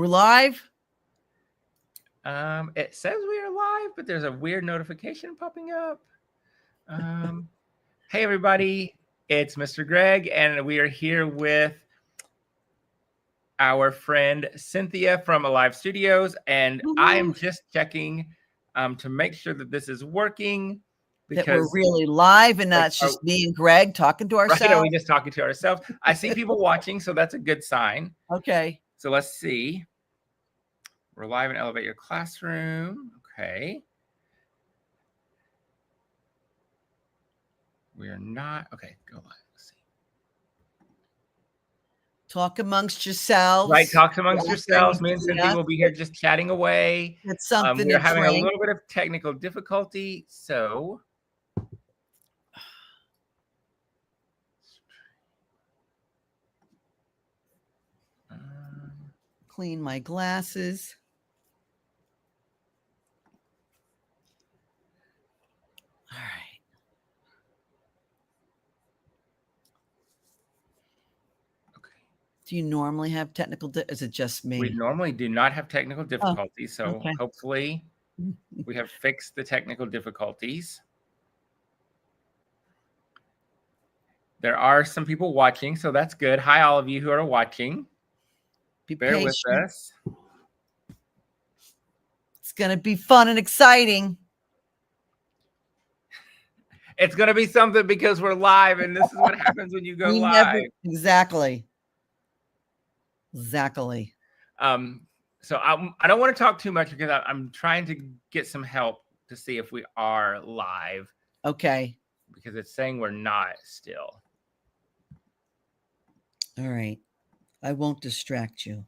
We're live? It says we are live, but there's a weird notification popping up. Hey, everybody. It's Mr. Greg, and we are here with our friend Cynthia from Alive Studios. And I am just checking to make sure that this is working. Because that we're really live and not just me and Greg talking to ourselves. Right, are we just talking to ourselves? I see people watching, so that's a good sign. Okay. So let's see. We're live in Elevate Your Classroom. Okay. We are not. Okay, go live. Let's see. Talk amongst yourselves. Right, talk amongst yourselves. Me and Cynthia will be here just chatting away. It's something. We're having a little bit of technical difficulty, so. Clean my glasses. All right. Okay. Do you normally have technical? Is it just me? We normally do not have technical difficulties, so okay. Hopefully we have fixed the technical difficulties. There are some people watching, so that's good. Hi, all of you who are watching. Bear with us. It's going to be fun and exciting. It's going to be something because we're live, and this is what happens when you go live. Exactly. So I don't want to talk too much because I'm trying to get some help to see if we are live. Okay. Because it's saying we're not still. All right. I won't distract you.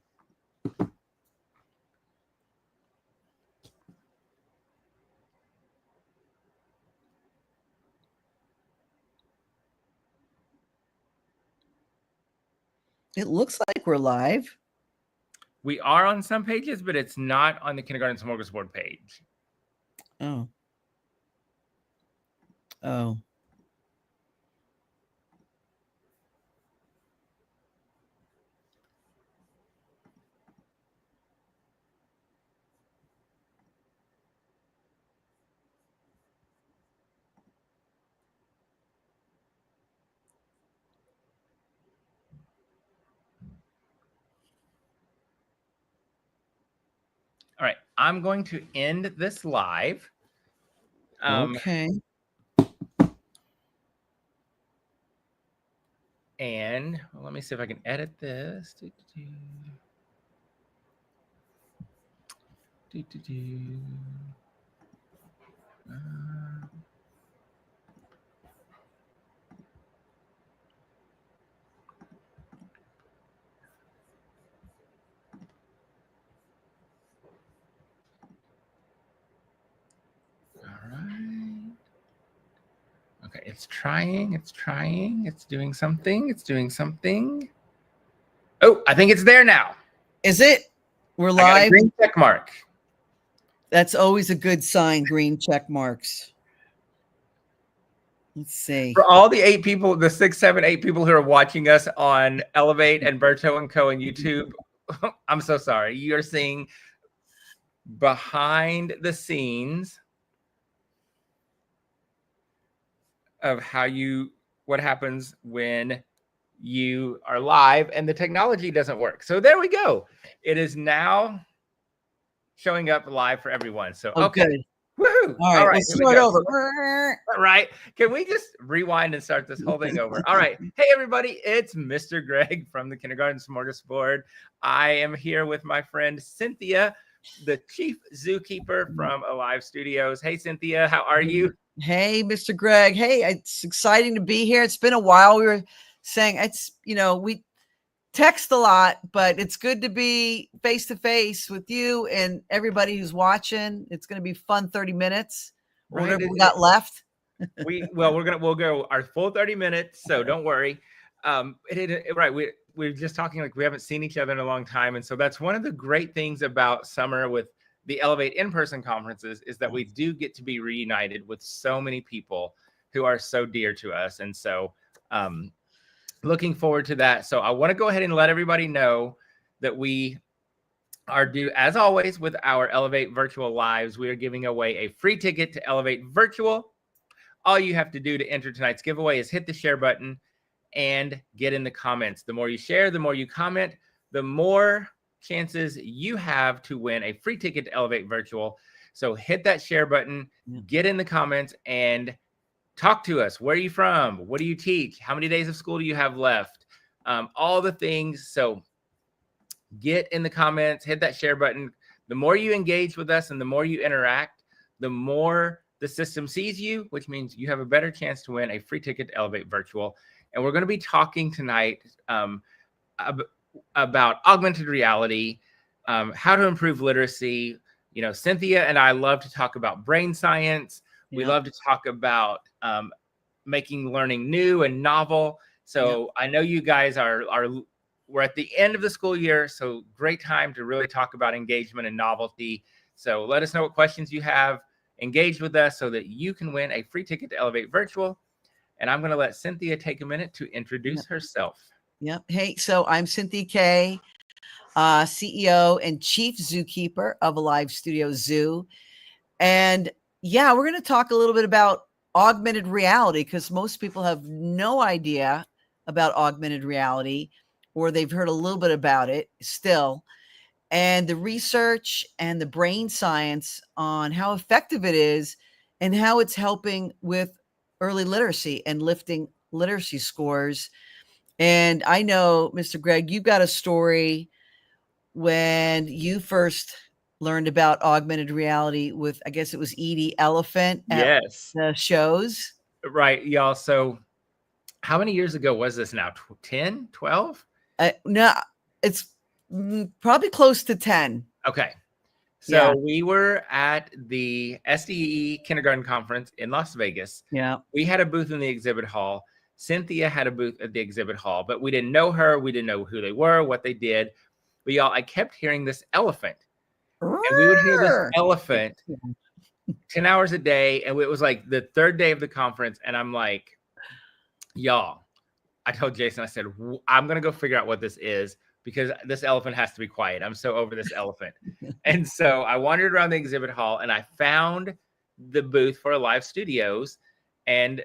It looks like we're live. We are on some pages, but it's not on the Kindergarten Smorgasbord page. Oh. Oh. All right, I'm going to end this live. Okay. And let me see if I can edit this. All right. Okay, it's trying. It's doing something. Oh, I think it's there now. Is it? We're live. I got a green check mark. That's always a good sign, green check marks. Let's see. For all the 8 people, the 6, 7, 8 people who are watching us on Elevate and Berto & Co. and YouTube, I'm so sorry. You're seeing behind the scenes of what happens when you are live and the technology doesn't work. So there we go. It is now showing up live for everyone. So, okay. Good. Woohoo. All right. Let's start over. All right. Can we just rewind and start this whole thing over? All right. Hey, everybody. It's Mr. Greg from the Kindergarten Smorgasbord. I am here with my friend Cynthia, the chief zookeeper from Alive Studios. Hey, Cynthia. How are you? Hey, Mr. Greg. Hey, it's exciting to be here. It's been a while. We were saying we text a lot, but it's good to be face to face with you and everybody who's watching. It's going to be fun 30 minutes. Right? Whatever we got left. We'll go our full 30 minutes. So don't worry. Right. We're just talking like we haven't seen each other in a long time. And so that's one of the great things about summer with the Elevate in-person conferences is that we do get to be reunited with so many people who are so dear to us. And so looking forward to that. So I want to go ahead and let everybody know that we are due, as always, with our Elevate Virtual Lives. We are giving away a free ticket to Elevate Virtual. All you have to do to enter tonight's giveaway is hit the share button and get in the comments. The more you share, the more you comment, the more chances you have to win a free ticket to Elevate Virtual. So hit that share button, get in the comments, and talk to us. Where are you from? What do you teach? How many days of school do you have left? All the things. So get in the comments, hit that share button. The more you engage with us and the more you interact, the more the system sees you, which means you have a better chance to win a free ticket to Elevate Virtual. And we're going to be talking tonight about augmented reality, how to improve literacy. You know, Cynthia and I love to talk about brain science. We love to talk about making learning new and novel. So I know you guys we're at the end of the school year, so great time to really talk about engagement and novelty. So let us know what questions you have. Engage with us so that you can win a free ticket to Elevate Virtual. And I'm going to let Cynthia take a minute to introduce herself. Yep. Hey, so I'm Cynthia K, CEO and Chief Zookeeper of Alive Studio Zoo. And yeah, we're going to talk a little bit about augmented reality because most people have no idea about augmented reality, or they've heard a little bit about it still. And the research and the brain science on how effective it is and how it's helping with early literacy and lifting literacy scores. And I know, Mr. Greg, you've got a story when you first learned about augmented reality with, I guess it was Edie Elephant at the shows. Right, y'all. So how many years ago was this now? 10, 12? No, it's probably close to 10. Okay. So we were at the SDE Kindergarten Conference in Las Vegas. Yeah. We had a booth in the exhibit hall. Cynthia had a booth at the exhibit hall, but we didn't know her. We didn't know who they were, what they did. But y'all, I kept hearing this elephant. And we would hear this elephant 10 hours a day. And it was like the third day of the conference. And I'm like, y'all, I told Jason, I said, I'm going to go figure out what this is because this elephant has to be quiet. I'm so over this elephant. And so I wandered around the exhibit hall and I found the booth for Alive Studios. And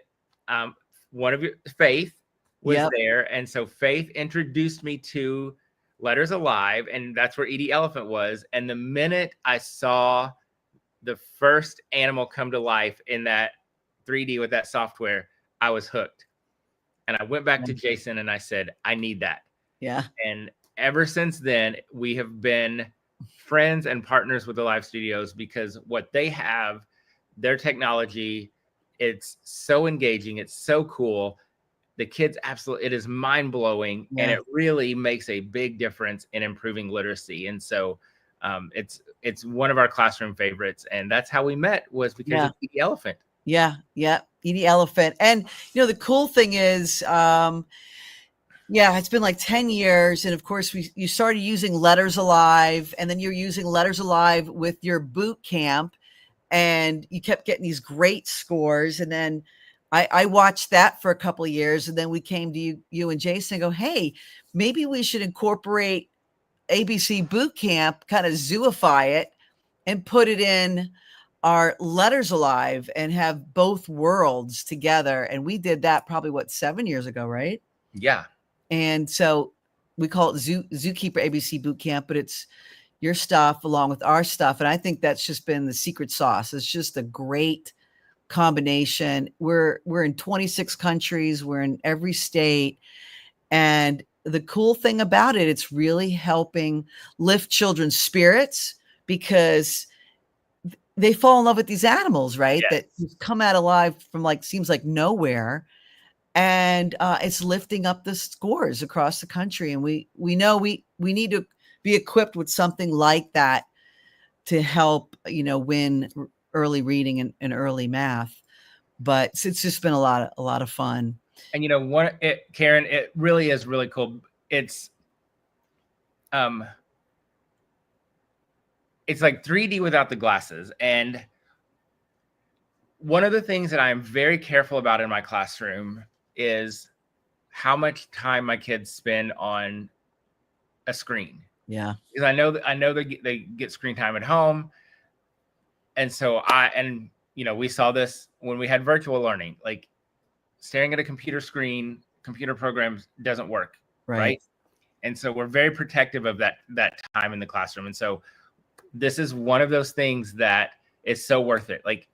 one of your, Faith, was there. And so Faith introduced me to Letters Alive, and that's where Edie Elephant was. And the minute I saw the first animal come to life in that 3D with that software, I was hooked. And I went back to Jason and I said, I need that. Yeah. And ever since then, we have been friends and partners with Alive Studios because what they have, their technology, it's so engaging. It's so cool. The kids absolutely, it is mind blowing. And it really makes a big difference in improving literacy. And so it's one of our classroom favorites. And that's how we met, was because of Edie Elephant. Yeah. Edie Elephant. And, you know, the cool thing is, it's been like 10 years. And of course, you started using Letters Alive, and then you're using Letters Alive with your boot camp, and you kept getting these great scores. And then I watched that for a couple of years. And then we came to you and Jason and go, hey, maybe we should incorporate ABC boot camp, kind of zoofy it and put it in our Letters Alive and have both worlds together. And we did that probably 7 years ago, right? Yeah. And so we call it Zookeeper ABC Boot Camp, but it's your stuff along with our stuff. And I think that's just been the secret sauce. It's just a great combination. We're in 26 countries. We're in every state. And the cool thing about it, it's really helping lift children's spirits because they fall in love with these animals, right? That come out alive from seems like nowhere. And it's lifting up the scores across the country. And we know we need to be equipped with something like that to help, win early reading and early math. But it's just been a lot of fun. And Karen, it really is really cool. It's like 3D without the glasses. And one of the things that I'm very careful about in my classroom is how much time my kids spend on a screen. Yeah. Because I know they get screen time at home. And so we saw this when we had virtual learning, like staring at a computer screen, computer programs doesn't work. Right. And so we're very protective of that time in the classroom. And so this is one of those things that is so worth it. Like,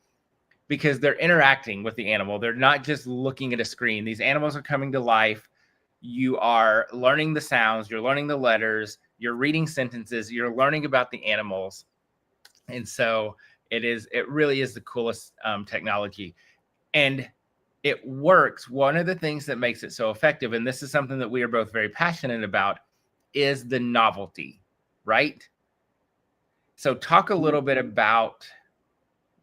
because they're interacting with the animal. They're not just looking at a screen. These animals are coming to life. You are learning the sounds, you're learning the letters, you're reading sentences, you're learning about the animals. And so it really is the coolest technology. And it works. One of the things that makes it so effective, and this is something that we are both very passionate about, is the novelty, right? So talk a little bit about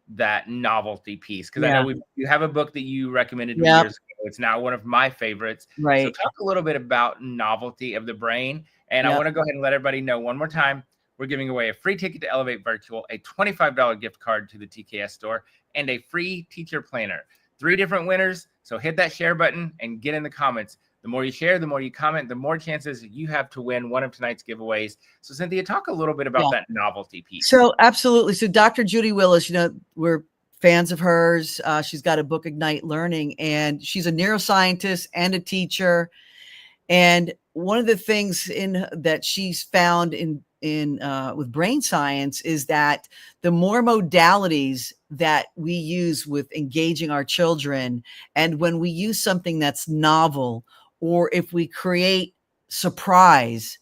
that novelty piece, because I know you have a book that you recommended me years ago. It's now one of my favorites. So talk a little bit about novelty of the brain. And I want to go ahead and let everybody know one more time, we're giving away a free ticket to Elevate Virtual, a $25 gift card to the TKS store, and a free teacher planner. 3 different winners. So hit that share button and get in the comments. The more you share, the more you comment, the more chances you have to win one of tonight's giveaways. So Cynthia, talk a little bit about that novelty piece. So absolutely. So Dr. Judy Willis, we're fans of hers. She's got a book, Ignite Learning, and she's a neuroscientist and a teacher. And one of the things that she's found with brain science is that the more modalities that we use with engaging our children, and when we use something that's novel, or if we create surprise,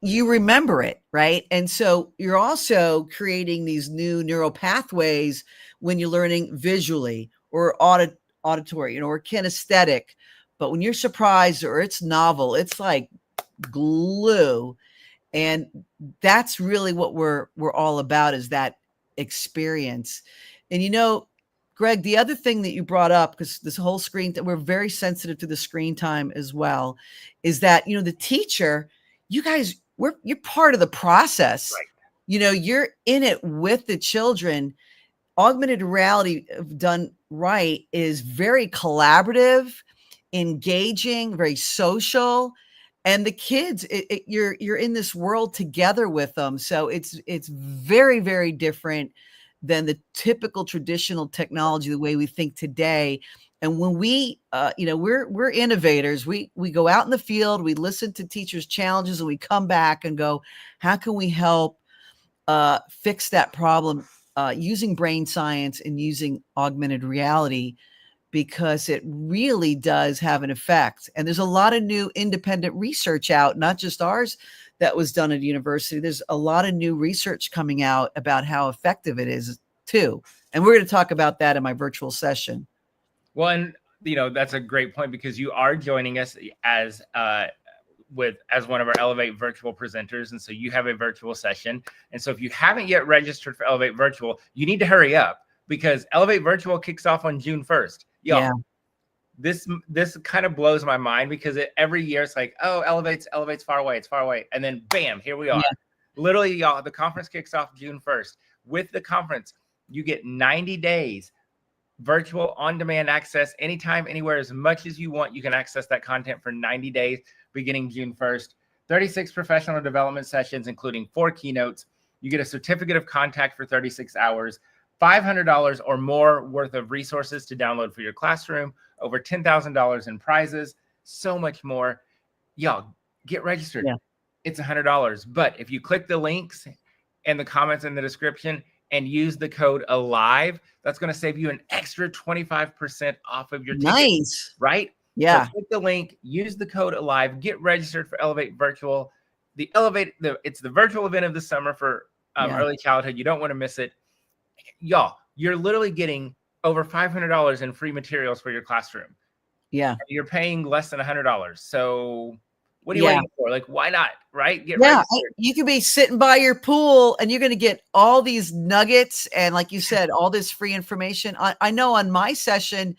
you remember it, right? And so you're also creating these new neural pathways when you're learning visually or auditory, or kinesthetic. But when you're surprised or it's novel, it's like glue. And that's really what we're all about, is that experience. And Greg, the other thing that you brought up, because this whole screen, that we're very sensitive to the screen time as well, is that, the teacher, you guys, you're part of the process. Right. You're in it with the children. Augmented reality done right is very collaborative, engaging, very social. And the kids, you're in this world together with them. So it's very, very different than the typical traditional technology, the way we think today. And when we, we're innovators, we go out in the field, we listen to teachers' challenges, and we come back and go, how can we help fix that problem using brain science and using augmented reality? Because it really does have an effect. And there's a lot of new independent research out, not just ours that was done at a university. There's a lot of new research coming out about how effective it is too. And we're going to talk about that in my virtual session. Well, and that's a great point, because you are joining us as one of our Elevate Virtual presenters. And so you have a virtual session. And so if you haven't yet registered for Elevate Virtual, you need to hurry up, because Elevate Virtual kicks off on June 1st. This kind of blows my mind, because every year it's like, oh, Elevate's far away. It's far away. And then bam, here we are. Literally, y'all, the conference kicks off June 1st. With the conference, you get 90 days virtual on-demand access anytime, anywhere, as much as you want. You can access that content for 90 days beginning June 1st. 36 professional development sessions, including 4 keynotes. You get a certificate of contact for 36 hours, $500 or more worth of resources to download for your classroom, over $10,000 in prizes, so much more. Y'all, get registered. It's $100. But if you click the links and the comments in the description and use the code ALIVE, that's going to save you an extra 25% off of your ticket. Nice. Right? Yeah. So click the link, use the code ALIVE, get registered for Elevate Virtual. It's the virtual event of the summer for early childhood. You don't want to miss it. Y'all, you're literally getting over $500 in free materials for your classroom. Yeah. You're paying less than $100. So what are you waiting for? Like, why not? Right? Get registered. registered. You could be sitting by your pool and you're going to get all these nuggets. And like you said, all this free information. I know on my session,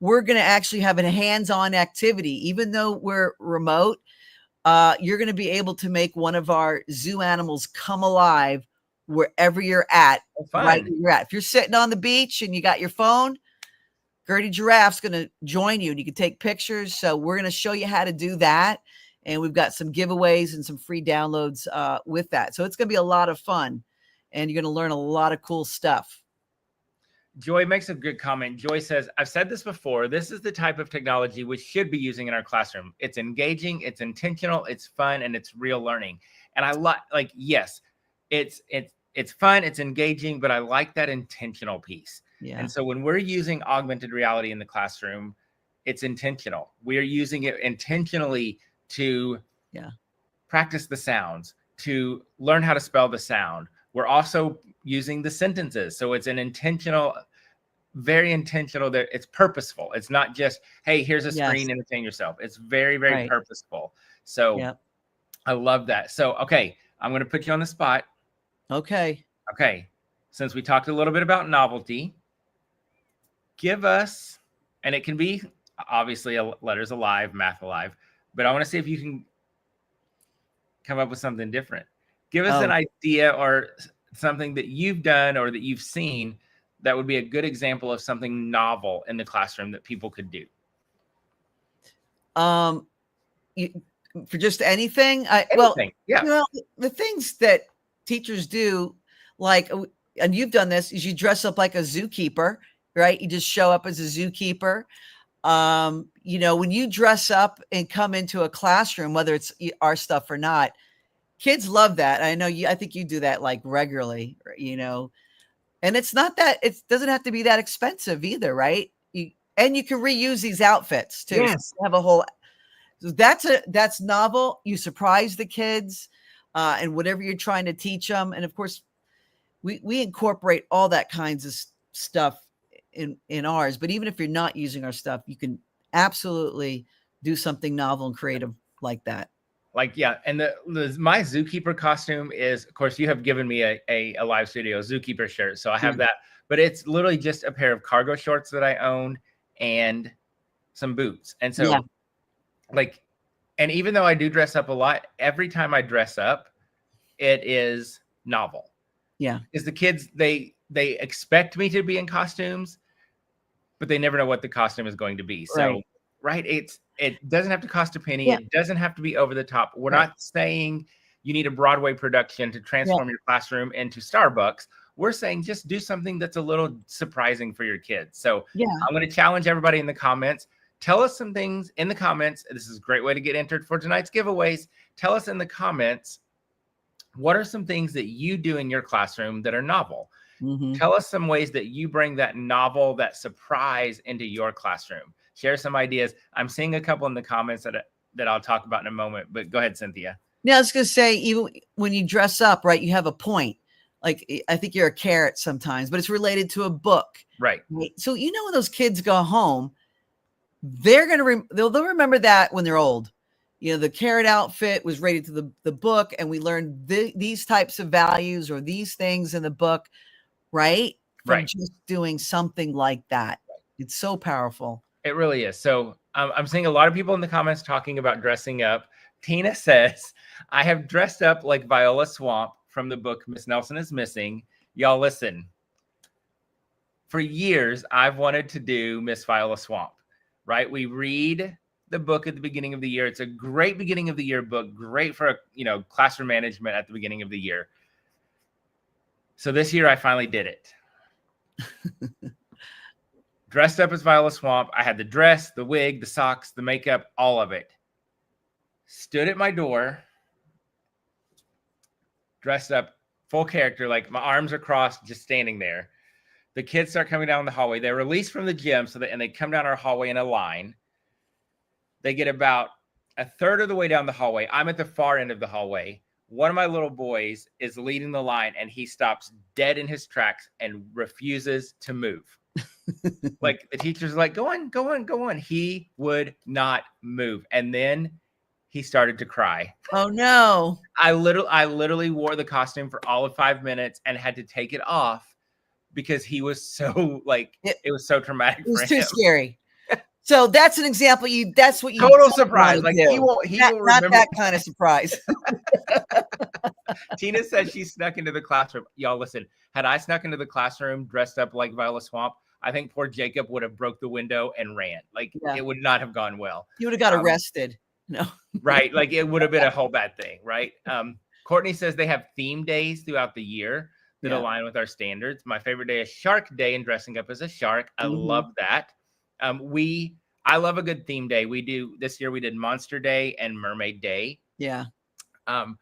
we're going to actually have a hands-on activity. Even though we're remote, you're going to be able to make one of our zoo animals come alive wherever you're at. Right where you're at. If you're sitting on the beach and you got your phone, Gertie Giraffe's going to join you and you can take pictures. So we're going to show you how to do that. and we've got some giveaways and some free downloads with that. So it's going to be a lot of fun, and you're going to learn a lot of cool stuff. Joy makes a good comment. Joy says, I've said this before. This is the type of technology we should be using in our classroom. It's engaging, it's intentional, it's fun, and it's real learning. And I like, yes, it's fun, it's engaging, but I like that intentional piece. Yeah. And so when we're using augmented reality in the classroom, it's intentional. We're using it intentionally to practice the sounds, to learn how to spell the sound. We're also using the sentences. So it's an intentional, very intentional, that it's purposeful. It's not just, hey, here's a screen, entertain yourself. It's very, very purposeful. So I love that. So, okay, I'm going to put you on the spot. Okay. Since we talked a little bit about novelty, give us, and it can be obviously letters alive, math alive, but I want to see if you can come up with something different. Give us an idea or something that you've done or that you've seen that would be a good example of something novel in the classroom that people could do. For just anything? Anything. The things that teachers do, like, and you've done this, is you dress up like a zookeeper, right? You just show up as a zookeeper. When you dress up and come into a classroom, whether it's our stuff or not, kids love that. I think you do that like regularly, and it's not that, it doesn't have to be that expensive either, right? And you can reuse these outfits too. Yes. So have a whole, that's novel. You surprise the kids and whatever you're trying to teach them. And of course, we incorporate all that kinds of stuff in ours, but even if you're not using our stuff, you can absolutely do something novel and creative like that. And my zookeeper costume is, of course, you have given me a live studio zookeeper shirt, so I have that, but it's literally just a pair of cargo shorts that I own and some boots. And so and even though I do dress up a lot, every time I dress up, it is novel. Yeah. Because the kids, they expect me to be in costumes, but they never know what the costume is going to be. So, it doesn't have to cost a penny. It doesn't have to be over the top. We're not saying you need a Broadway production to transform your classroom into Starbucks. We're saying just do something that's a little surprising for your kids. So I'm going to challenge everybody in the comments. Tell us some things in the comments. This is a great way to get entered for tonight's giveaways. Tell us in the comments, what are some things that you do in your classroom that are novel? Mm-hmm. Tell us some ways that you bring that novel, that surprise into your classroom. Share some ideas. I'm seeing a couple in the comments that I'll talk about in a moment, but go ahead, Cynthia. Yeah, I was going to say, even when you dress up, right, you have a point. Like, I think you're a carrot sometimes, but it's related to a book. Right. So, when those kids go home, they're going to, they'll remember that when they're old. The carrot outfit was related to the book, and we learned these types of values or these things in the book, right? From just doing something like that. It's so powerful. It really is. So I'm seeing a lot of people in the comments talking about dressing up. Tina says, I have dressed up like Viola Swamp from the book Miss Nelson is Missing. Y'all listen. For years, I've wanted to do Miss Viola Swamp, right? We read the book at the beginning of the year. It's a great beginning of the year book, great for, classroom management at the beginning of the year. So this year I finally did it. Dressed up as Viola Swamp. I had the dress, the wig, the socks, the makeup, all of it. Stood at my door, dressed up full character, like my arms are crossed, just standing there. The kids start coming down the hallway. They're released from the gym, and they come down our hallway in a line. They get about a third of the way down the hallway. I'm at the far end of the hallway. One of my little boys is leading the line, and he stops dead in his tracks and refuses to move. Like, the teacher's like, go on, go on, go on. He would not move. And then he started to cry. Oh, no. I literally wore the costume for all of 5 minutes and had to take it off because he was so, it was so traumatic for him. It was too scary. So that's an example. That's what you total surprise. Like, he will remember. Not that kind of surprise. Tina says she snuck into the classroom. Y'all listen, had I snuck into the classroom dressed up like Viola Swamp, I think poor Jacob would have broke the window and ran. It would not have gone well. You would have got arrested. No. Right. Like it would have been a whole bad thing. Right. Courtney says they have theme days throughout the year that Yeah. align with our standards. My favorite day is Shark Day and dressing up as a shark. I love that. I love a good theme day. This year we did Monster Day and Mermaid Day. Yeah. Let's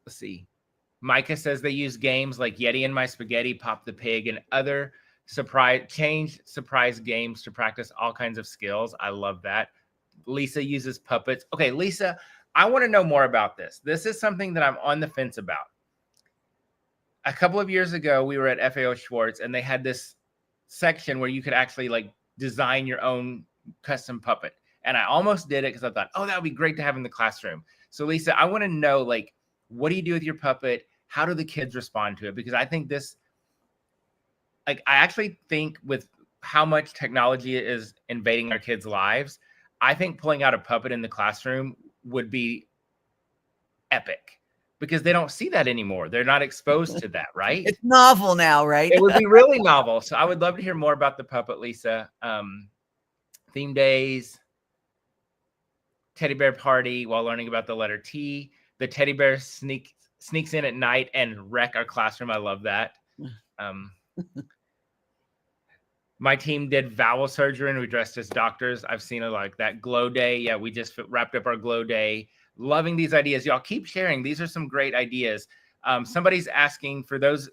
see. Micah says they use games like Yeti and My Spaghetti, Pop the Pig, and other surprise games to practice all kinds of skills. I love that. Lisa uses puppets. Okay, Lisa, I want to know more about this. This is something that I'm on the fence about. A couple of years ago, we were at FAO Schwartz, and they had this section where you could actually like design your own custom puppet. And I almost did it because I thought, oh, that would be great to have in the classroom. So Lisa, I want to know, like, what do you do with your puppet? How do the kids respond to it? Because I think I actually think with how much technology is invading our kids' lives, I think pulling out a puppet in the classroom would be epic because they don't see that anymore. They're not exposed to that, right? It's novel now, right? It would be really novel. So I would love to hear more about the puppet, Lisa. Theme days, teddy bear party while learning about the letter T. The teddy bear sneaks in at night and wreck our classroom. I love that. My team did vowel surgery and we dressed as doctors. I've seen it like that. Glow day. Yeah, we just wrapped up our glow day. Loving these ideas. Y'all keep sharing. These are some great ideas. Somebody's asking for those.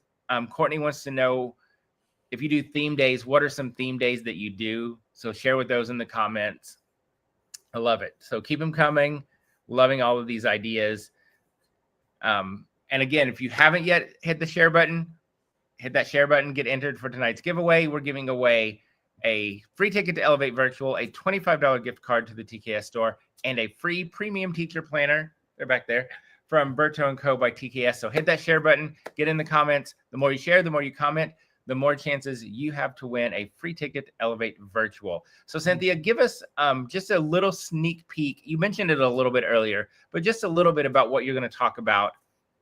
Courtney wants to know if you do theme days, what are some theme days that you do? So share with those in the comments. I love it. So keep them coming. Loving all of these ideas. And again, if you haven't yet hit the share button, hit that share button, get entered for tonight's giveaway. We're giving away a free ticket to Elevate Virtual, a $25 gift card to the TKS store, and a free premium teacher planner. They're back there from Berto & Co. by TKS. So hit that share button, get in the comments. The more you share, the more you comment, the more chances you have to win a free ticket to Elevate Virtual. So Cynthia, give us just a little sneak peek. You mentioned it a little bit earlier, but just a little bit about what you're going to talk about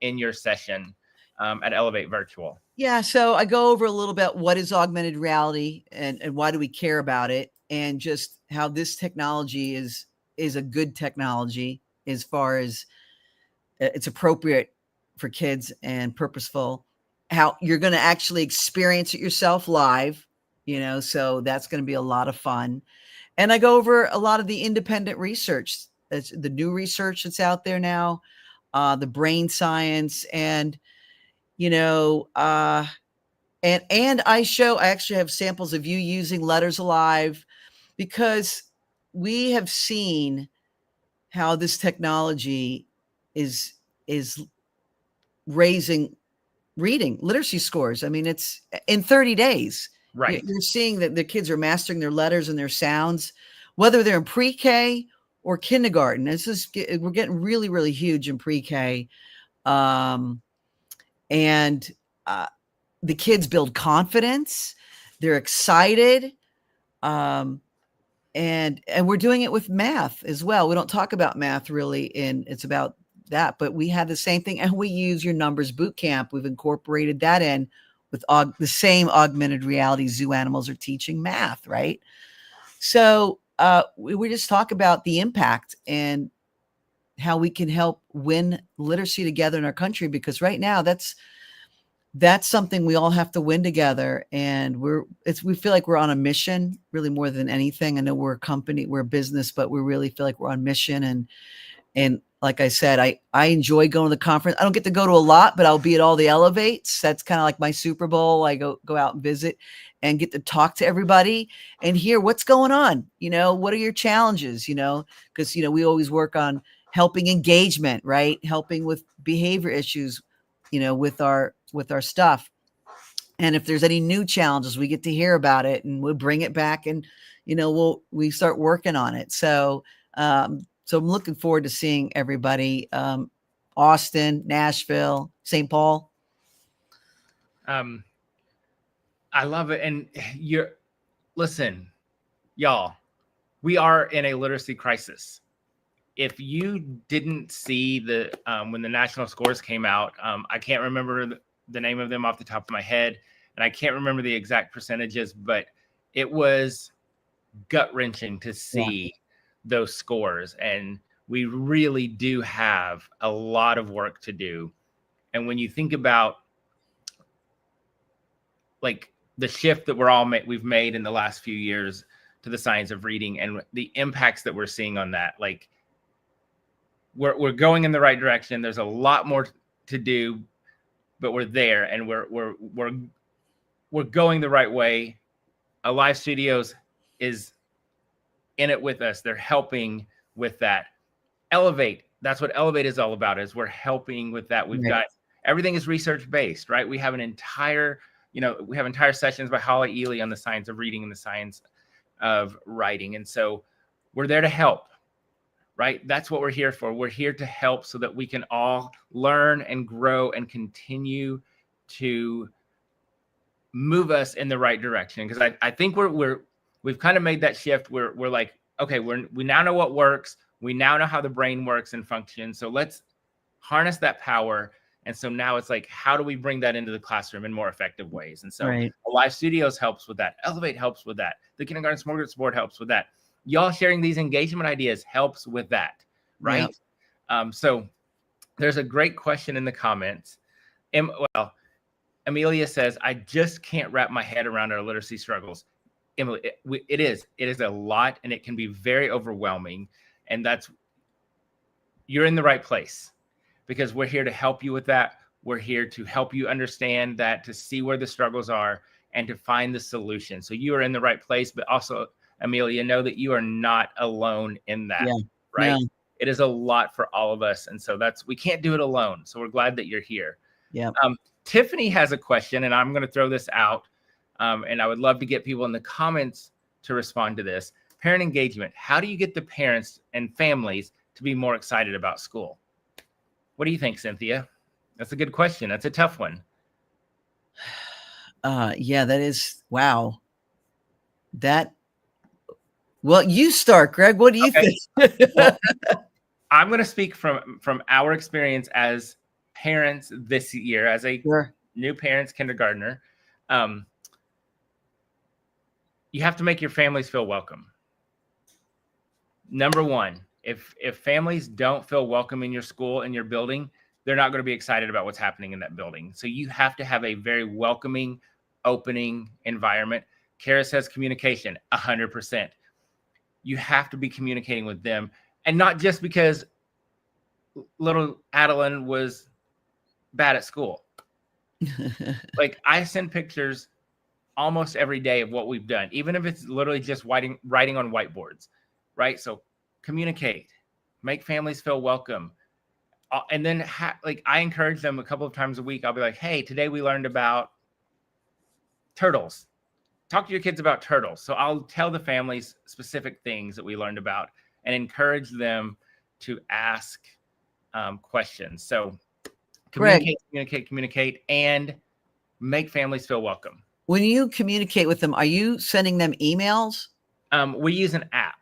in your session at Elevate Virtual. Yeah, so I go over a little bit what is augmented reality and why do we care about it, and just how this technology is a good technology as far as it's appropriate for kids and purposeful, how you're going to actually experience it yourself live, so that's going to be a lot of fun. And I go over a lot of the independent research, the new research that's out there now, the brain science, and and I actually have samples of you using Letters Alive, because we have seen how this technology is raising reading literacy scores. I mean, it's in 30 days, right? You're seeing that the kids are mastering their letters and their sounds, whether they're in pre-K or kindergarten. We're getting really, really huge in pre-K. And the kids build confidence. They're excited. And we're doing it with math as well. We don't talk about math really, it's about that, but we have the same thing. And we use your numbers boot camp. We've incorporated that in with the same augmented reality zoo animals are teaching math, right? So we just talk about the impact and how we can help win literacy together in our country, because right now that's something we all have to win together. And we feel like we're on a mission really more than anything. I know we're a company, we're a business, but we really feel like we're on mission. And like I said, I enjoy going to the conference. I don't get to go to a lot, but I'll be at all the Elevates. That's kind of like my Super Bowl. I go out and visit and get to talk to everybody and hear what's going on. What are your challenges, because, we always work on helping engagement, right? Helping with behavior issues, with our stuff. And if there's any new challenges, we get to hear about it and we'll bring it back, and, we start working on it. So I'm looking forward to seeing everybody, Austin, Nashville, St. Paul. I love it. And listen, y'all, we are in a literacy crisis. If you didn't see when the national scores came out, I can't remember the name of them off the top of my head, and I can't remember the exact percentages, but it was gut-wrenching to see those scores. And we really do have a lot of work to do. And when you think about like the shift that we've made in the last few years to the science of reading and the impacts that we're seeing on that, like we're going in the right direction. There's a lot more to do, but we're there, and we're going the right way. Alive Studios is in it with us. They're helping with that. Elevate. That's what Elevate is all about, is we're helping with that. We've got everything is research based, right? We have an entire, we have entire sessions by Holly Ely on the science of reading and the science of writing. And so we're there to help, right? That's what we're here for. We're here to help so that we can all learn and grow and continue to move us in the right direction. Because I think we've kind of made that shift. We're like, okay, we now know what works. We now know how the brain works and functions. So let's harness that power. And so now it's like, how do we bring that into the classroom in more effective ways? And so Alive Studios helps with that. Elevate helps with that. The Kindergarten Smorgasbord helps with that. Y'all sharing these engagement ideas helps with that, right? Yep. So there's a great question in the comments. Amelia says, I just can't wrap my head around our literacy struggles. Emily, it is a lot, and it can be very overwhelming. And you're in the right place, because we're here to help you with that. We're here to help you understand that, to see where the struggles are and to find the solution. So you are in the right place, but also, Amelia, know that you are not alone in that, right? Yeah. It is a lot for all of us. And so we can't do it alone. So we're glad that you're here. Yeah. Tiffany has a question, and I'm going to throw this out. And I would love to get people in the comments to respond to this. Parent engagement. How do you get the parents and families to be more excited about school? What do you think, Cynthia? That's a good question. That's a tough one. Yeah, that is. Wow. Well, you start, Greg. What do you think? Well, I'm going to speak from our experience as parents this year, as a new parents kindergartner. You have to make your families feel welcome. Number one, if families don't feel welcome in your school, in your building, they're not going to be excited about what's happening in that building. So you have to have a very welcoming, opening environment. Kara says communication, 100%. You have to be communicating with them. And not just because little Adeline was bad at school. Like, I send pictures almost every day of what we've done, even if it's literally just writing on whiteboards, right? So communicate, make families feel welcome. And then I encourage them a couple of times a week. I'll be like, hey, today we learned about turtles. Talk to your kids about turtles. So I'll tell the families specific things that we learned about and encourage them to ask questions. So communicate, and make families feel welcome. When you communicate with them, are you sending them emails? We use an app.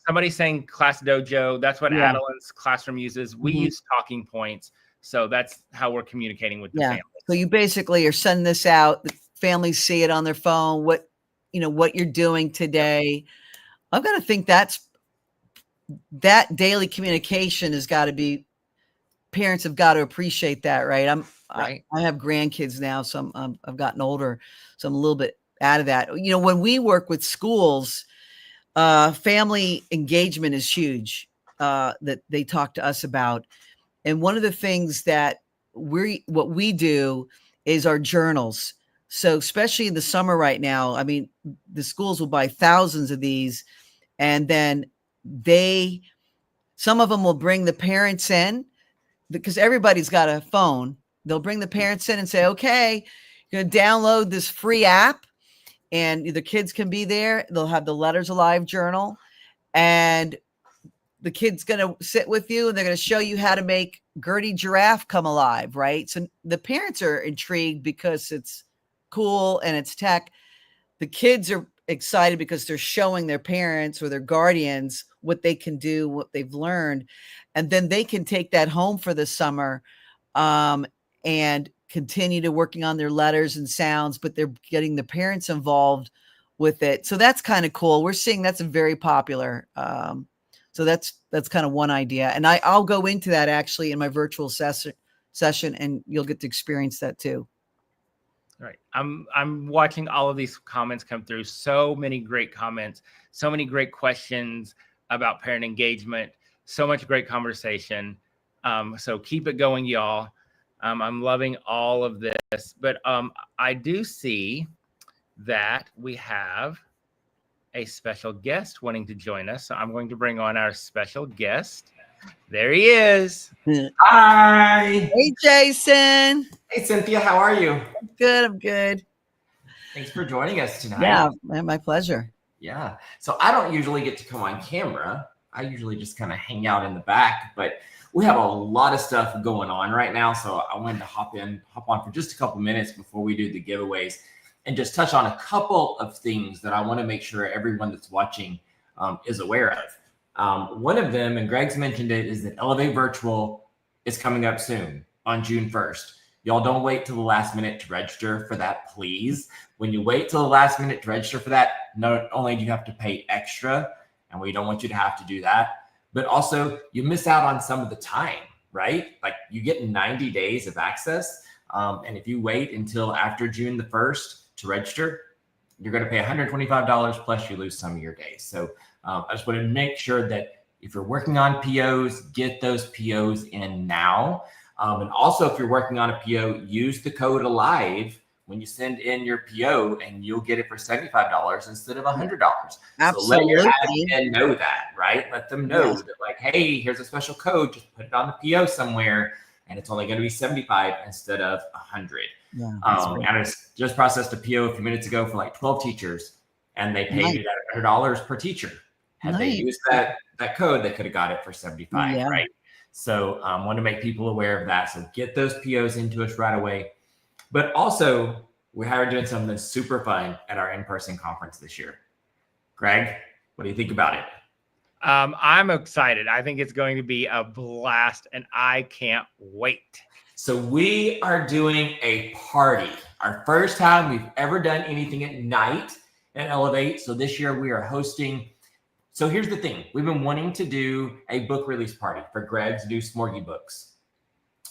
Somebody's saying Class Dojo. That's what Adeline's classroom uses. We use talking points. So that's how we're communicating with the families. So you basically are sending this out. The families see it on their phone, what you're doing today. I've got to think that daily communication has got to be, parents have got to appreciate that, right? I have grandkids now, so I've gotten older, so I'm a little bit out of that. When we work with schools, family engagement is huge, that they talk to us about. And one of the things that what we do is our journals. So especially in the summer right now, I mean, the schools will buy thousands of these, and then some of them will bring the parents in, because everybody's got a phone. They'll bring the parents in and say, okay, you're going to download this free app, and the kids can be there. They'll have the Letters Alive journal, and the kid's going to sit with you, and they're going to show you how to make Gertie Giraffe come alive, right? So the parents are intrigued because it's cool and it's tech. The kids are excited because they're showing their parents or their guardians what they can do, what they've learned. And then they can take that home for the summer and continue to working on their letters and sounds, but they're getting the parents involved with it. So that's kind of cool. We're seeing that's a very popular. So that's kind of one idea. And I'll go into that actually in my virtual session, and you'll get to experience that too. All right. I'm watching all of these comments come through. So many great comments, so many great questions about parent engagement, so much great conversation. So keep it going, y'all. I'm loving all of this, but I do see that we have a special guest wanting to join us. So I'm going to bring on our special guest. There he is. Hi. Hey, Jason. Hey, Cynthia. How are you? I'm good. Thanks for joining us tonight. Yeah, my pleasure. Yeah. So I don't usually get to come on camera. I usually just kind of hang out in the back, but we have a lot of stuff going on right now. So I wanted to hop on for just a couple minutes before we do the giveaways and just touch on a couple of things that I want to make sure everyone that's watching is aware of. One of them, and Greg's mentioned it, is that Elevate Virtual is coming up soon on June 1st. Y'all don't wait till the last minute to register for that, please. When you wait till the last minute to register for that, not only do you have to pay extra, and we don't want you to have to do that, but also you miss out on some of the time, right? Like you get 90 days of access. And if you wait until after June the 1st to register, you're going to pay $125 plus you lose some of your days. So I just want to make sure that if you're working on POs, get those POs in now. And also, if you're working on a PO, use the code ALIVE when you send in your PO, and you'll get it for $75 instead of $100. Absolutely. So let your admin know that, right? Let them know that, like, hey, here's a special code. Just put it on the PO somewhere, and it's only going to be $75 instead of $100. Yeah, And I just processed a PO a few minutes ago for like 12 teachers, and they paid it at $100 per teacher. Had they used that code, they could have got it for $75, right? So I want to make people aware of that. So get those POs into us right away. But also, we are doing something super fun at our in-person conference this year. Greg, what do you think about it? I'm excited. I think it's going to be a blast, and I can't wait. So we are doing a party. Our first time we've ever done anything at night at Elevate. So this year we are hosting. So here's the thing. We've been wanting to do a book release party for Greg's new Smorgy books.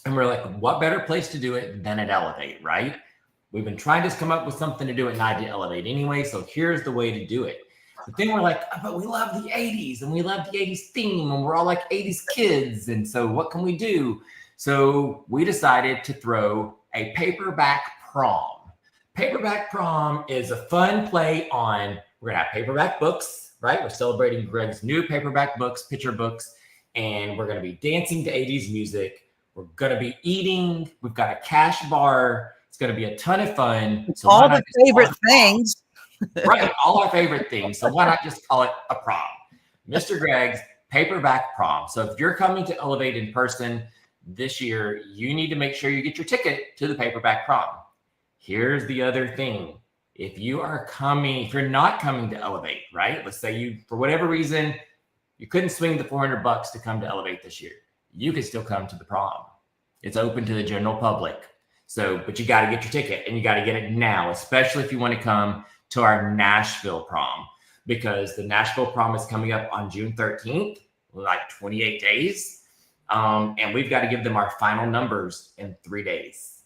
And we're like, what better place to do it than at Elevate, right? We've been trying to come up with something to do at night at Elevate anyway. So here's the way to do it. But then we're like, oh, but we love the 80s and we love the 80s theme and we're all like 80s kids. And so what can we do? So we decided to throw a paperback prom. Paperback prom is a fun play on, we're going to have paperback books, right? We're celebrating Greg's new paperback books, picture books, and we're going to be dancing to 80s music. We're going to be eating. We've got a cash bar. It's going to be a ton of fun. So all the favorite things. Right. All our favorite things. So why not just call it a prom? Mr. Greg's paperback prom. So if you're coming to Elevate in person this year, you need to make sure you get your ticket to the paperback prom. Here's the other thing. If you're not coming to Elevate, right? Let's say you, for whatever reason, you couldn't swing the $400 to come to Elevate this year. You can still come to the prom. It's open to the general public. So, but you got to get your ticket and you got to get it now, especially if you want to come to our Nashville prom, because the Nashville prom is coming up on June 13th, like 28 days. And we've got to give them our final numbers in 3 days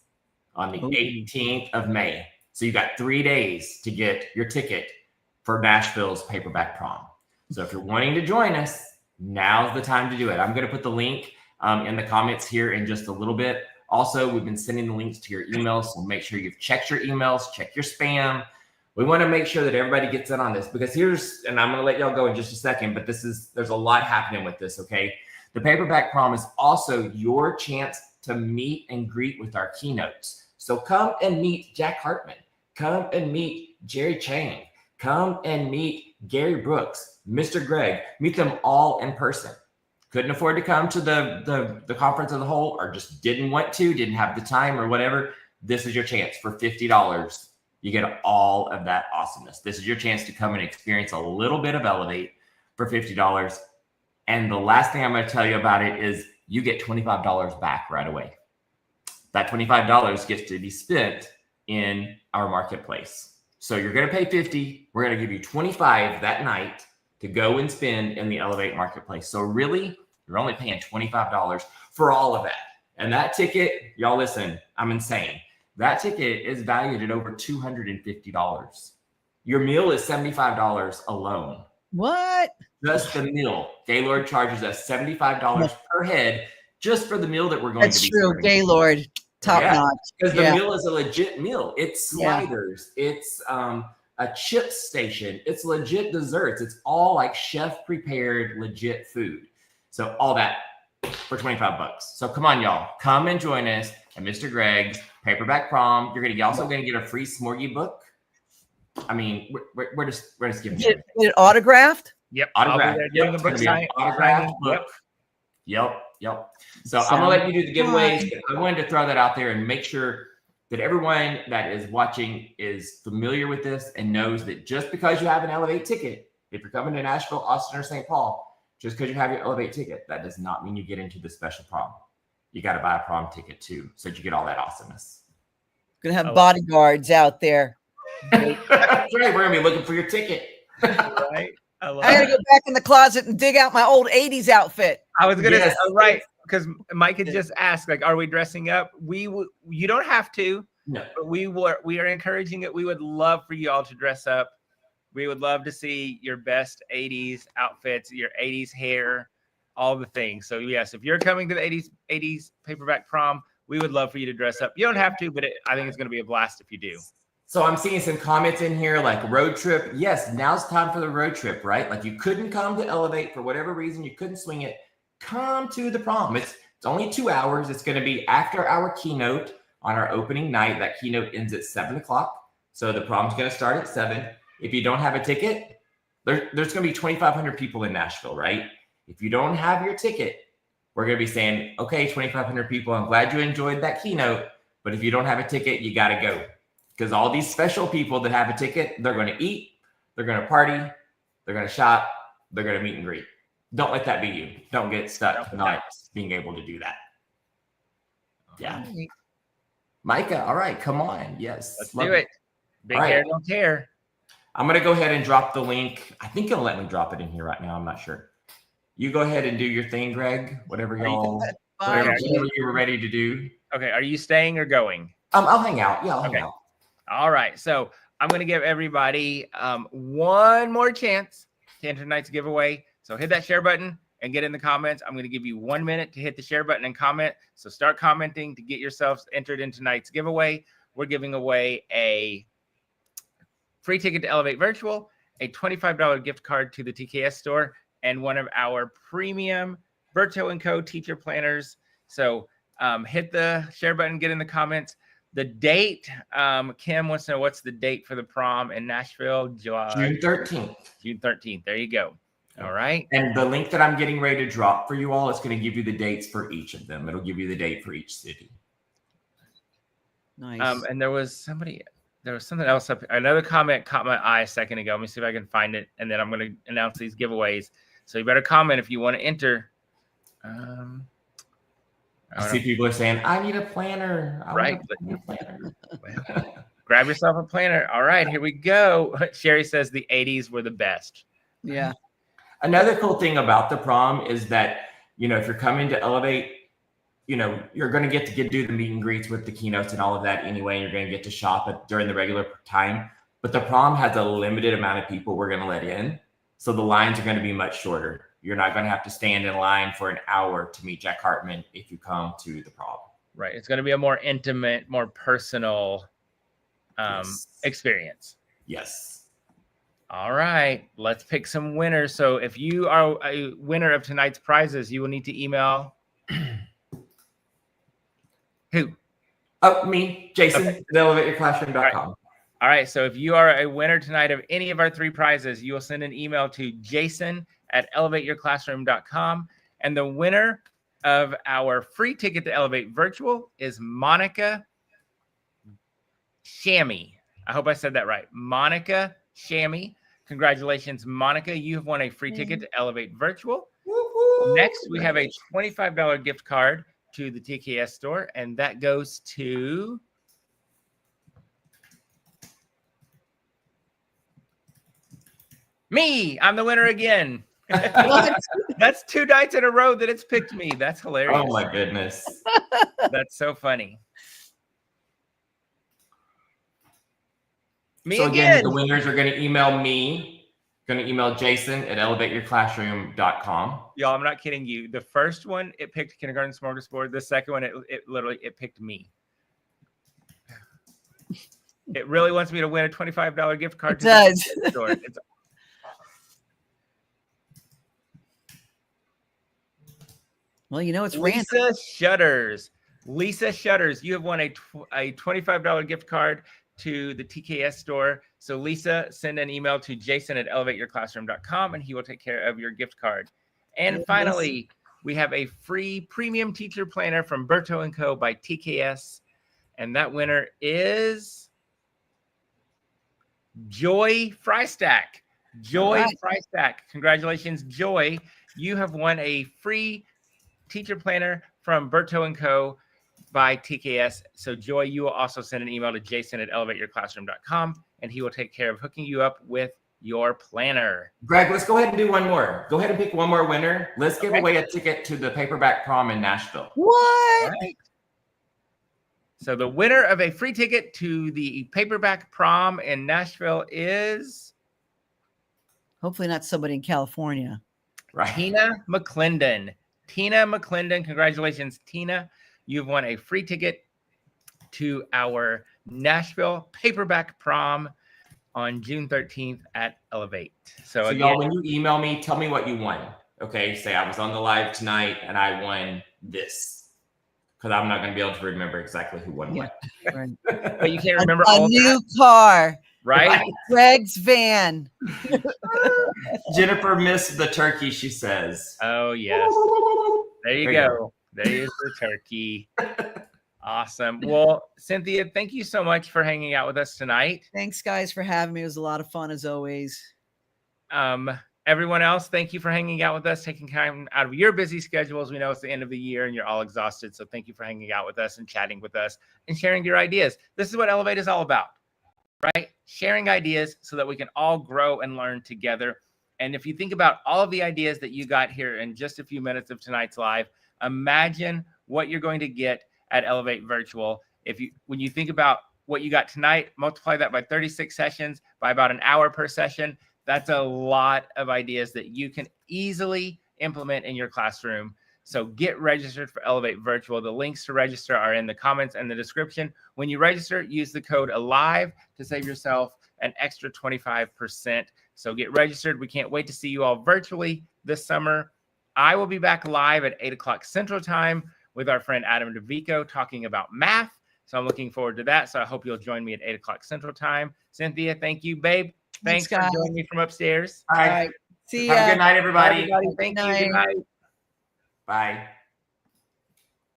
on the 18th of May. So you got 3 days to get your ticket for Nashville's paperback prom. So if you're wanting to join us, now's the time to do it. I'm going to put the link in the comments here in just a little bit. Also, we've been sending the links to your emails, so make sure you've checked your emails, check your spam. We want to make sure that everybody gets in on this, because and I'm going to let y'all go in just a second, but there's a lot happening with this, okay? The paperback prom is also your chance to meet and greet with our keynotes. So come and meet Jack Hartman. Come and meet Jerry Chang. Come and meet Gary Brooks, Mr. Greg. Meet them all in person. Couldn't afford to come to the conference as a whole, or just didn't want to, didn't have the time or whatever. This is your chance for $50. You get all of that awesomeness. This is your chance to come and experience a little bit of Elevate for $50. And the last thing I'm going to tell you about it is you get $25 back right away. That $25 gets to be spent in our marketplace. So you're going to pay 50. We're going to give you 25 that night to go and spend in the Elevate Marketplace. So really, you're only paying $25 for all of that. And that ticket, y'all listen, I'm insane. That ticket is valued at over $250. Your meal is $75 alone. What? Just the meal. Gaylord charges us $75 per head just for the meal that we're going to be true. serving. Gaylord, top notch. Because the meal is a legit meal. It's sliders. It's a chip station. It's legit desserts. It's all like chef prepared legit food. So all that for $25. So come on, y'all. Come and join us at Mr. Greg's Paperback Prom. You're also going to get a free Smorgy book. I mean, we're just giving it autographed. Yep. Autographed. The book sign, autographed book. Yep. So I'm gonna let you do the giveaways, but I wanted to throw that out there and make sure that everyone that is watching is familiar with this and knows that just because you have an Elevate ticket, if you're coming to Nashville, Austin, or St. Paul, just because you have your Elevate ticket, that does not mean you get into the special prom. You got to buy a prom ticket too, so that you get all that awesomeness. Gonna have bodyguards out there. That's right. We're gonna be looking for your ticket. Right. I gotta go back in the closet and dig out my old 80s outfit. I was gonna say, right, because Mike had just asked, like, are we dressing up? You don't have to, no, but we are encouraging it. We would love for you all to dress up. We would love to see your best 80s outfits, your 80s hair, all the things. So yes, if you're coming to the 80s paperback prom, we would love for you to dress up. You don't have to, but I think it's going to be a blast if you do. So I'm seeing some comments in here like road trip. Yes, now's time for the road trip, right? Like you couldn't come to Elevate for whatever reason, you couldn't swing it. Come to the prom. It's only 2 hours. It's going to be after our keynote on our opening night. That keynote ends at 7:00. So the prom's going to start at 7. If you don't have a ticket, there's going to be 2,500 people in Nashville, right? If you don't have your ticket, we're going to be saying, okay, 2,500 people, I'm glad you enjoyed that keynote, but if you don't have a ticket, you got to go. Because all these special people that have a ticket, they're going to eat, they're going to party, they're going to shop, they're going to meet and greet. Don't let that be you. Don't get stuck not being able to do that. Yeah. Micah, all right, come on. Yes. Let's do it. Big hair, don't care. I'm going to go ahead and drop the link. I think it'll let me drop it in here right now. I'm not sure. You go ahead and do your thing, Greg. Whatever you were ready to do. Okay. Are you staying or going? I'll hang out. Yeah, I'll hang out. All right. So I'm going to give everybody one more chance to enter tonight's giveaway. So hit that share button and get in the comments. I'm going to give you 1 minute to hit the share button and comment. So start commenting to get yourselves entered in tonight's giveaway. We're giving away a free ticket to Elevate Virtual, a $25 gift card to the TKS store, and one of our premium Berto & Co. teacher planners. So hit the share button, get in the comments. The date, Kim wants to know what's the date for the prom in Nashville? June 13th. June 13th. There you go. All right. And the link that I'm getting ready to drop for you all is going to give you the dates for each of them. It'll give you the date for each city. Nice. And there was something else up. Another comment caught my eye a second ago. Let me see if I can find it, and then I'm going to announce these giveaways. So you better comment if you want to enter. I see people are saying, I need a planner. Right. Grab yourself a planner. All right, here we go. Sherry says the 80s were the best. Yeah. Another cool thing about the prom is that, if you're coming to Elevate, you're going to get to do the meet and greets with the keynotes and all of that anyway. You're going to get to shop during the regular time. But the prom has a limited amount of people we're going to let in. So the lines are going to be much shorter. You're not going to have to stand in line for an hour to meet Jack Hartman if you come to the prom. Right. It's going to be a more intimate, more personal experience. Yes. All right. Let's pick some winners. So if you are a winner of tonight's prizes, you will need to email who? Oh, me, Jason, at elevateyourclassroom.com. All right. So if you are a winner tonight of any of our 3 prizes, you will send an email to jason@elevateyourclassroom.com. And the winner of our free ticket to Elevate Virtual is Monica Shammy. I hope I said that right. Monica Shammy. Congratulations, Monica. You have won a free ticket to Elevate Virtual. Woo-hoo. Next, we have a $25 gift card to the TKS store, and that goes to Me, I'm the winner again. That's 2 nights in a row that it's picked me. That's hilarious. Oh my goodness. That's so funny. Me So again, again. the winners are going to email me, going to email Jason at elevateyourclassroom.com. Y'all, I'm not kidding you. The first one, it picked Kindergarten Smorgasbord. The second one, it picked me. It really wants me to win a $25 gift card. It does. The store. Well, you know, it's Lisa Shutters. Lisa Shutters, you have won a $25 gift card to the TKS store. So Lisa, send an email to jason@elevateyourclassroom.com and he will take care of your gift card. And finally, we have a free premium teacher planner from Berto & Co. by TKS. And that winner is Joy Frystack. Joy Frystack. Congratulations, Joy. You have won a free teacher planner from Berto & Co. by TKS. So Joy, you will also send an email to jason@elevateyourclassroom.com and he will take care of hooking you up with your planner. Greg, let's go ahead and do one more. Go ahead and pick one more winner. Let's give away a ticket to the Paperback Prom in Nashville. What? Right. So the winner of a free ticket to the Paperback Prom in Nashville is Hopefully not somebody in California. Right. Tina McClendon. Tina McClendon. Congratulations, Tina. You've won a free ticket to our Nashville Paperback Prom on June 13th at Elevate. So again, y'all, when you email me, tell me what you won. Okay, say I was on the live tonight and I won this. Because I'm not going to be able to remember exactly who won what. Right. but you can't remember a all new that, car, right? Greg's van. Jennifer missed the turkey, she says. Oh, yes. There you go. There's the turkey. Awesome. Well, Cynthia, thank you so much for hanging out with us tonight. Thanks, guys, for having me. It was a lot of fun, as always. Everyone else, thank you for hanging out with us, taking time out of your busy schedules. We know it's the end of the year and you're all exhausted. So thank you for hanging out with us and chatting with us and sharing your ideas. This is what Elevate is all about, right? Sharing ideas so that we can all grow and learn together. And if you think about all of the ideas that you got here in just a few minutes of tonight's live, imagine what you're going to get at Elevate Virtual. When you think about what you got tonight, multiply that by 36 sessions, by about an hour per session. That's a lot of ideas that you can easily implement in your classroom. So get registered for Elevate Virtual. The links to register are in the comments and the description. When you register, use the code ALIVE to save yourself an extra 25%. So get registered. We can't wait to see you all virtually this summer. I will be back live at 8 o'clock Central Time with our friend Adam DeVico talking about math. So I'm looking forward to that. So I hope you'll join me at 8 o'clock Central Time. Cynthia, thank you, babe. Thanks for joining me from upstairs. All right. See ya. Have a good night, everybody. Thank you. Good night. Bye.